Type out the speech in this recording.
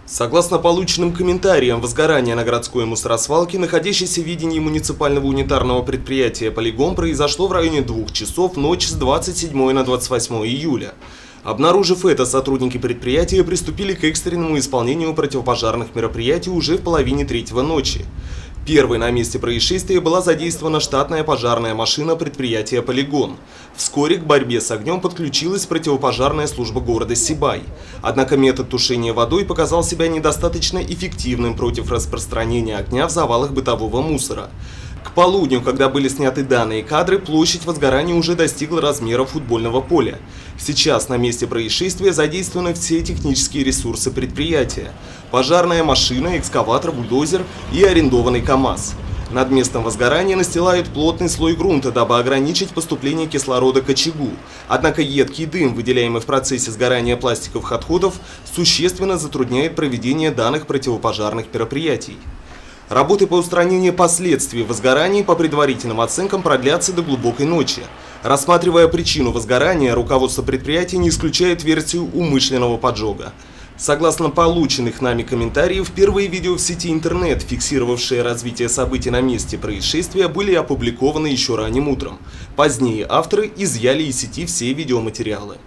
Согласно полученным комментариям, возгорание на городской мусоросвалке, находящейся в ведении муниципального унитарного предприятия «Полигон», произошло в районе 2 часов ночи с 27 на 28 июля. Обнаружив это, сотрудники предприятия приступили к экстренному исполнению противопожарных мероприятий уже в половине 3 ночи. Первой на месте происшествия была задействована штатная пожарная машина предприятия «Полигон». Вскоре к борьбе с огнем подключилась противопожарная служба города Сибай. Однако метод тушения водой показал себя недостаточно эффективным против распространения огня в завалах бытового мусора. К полудню, когда были сняты данные кадры, площадь возгорания уже достигла размеров футбольного поля. Сейчас на месте происшествия задействованы все технические ресурсы предприятия: пожарная машина, экскаватор, бульдозер и арендованный КАМАЗ. Над местом возгорания настилают плотный слой грунта, дабы ограничить поступление кислорода к очагу. Однако едкий дым, выделяемый в процессе сгорания пластиковых отходов, существенно затрудняет проведение данных противопожарных мероприятий. Работы по устранению последствий возгораний по предварительным оценкам продлятся до глубокой ночи. Рассматривая причину возгорания, руководство предприятия не исключает версию умышленного поджога. Согласно полученных нами комментариев, первые видео в сети интернет, фиксировавшие развитие событий на месте происшествия, были опубликованы еще ранним утром. Позднее авторы изъяли из сети все видеоматериалы.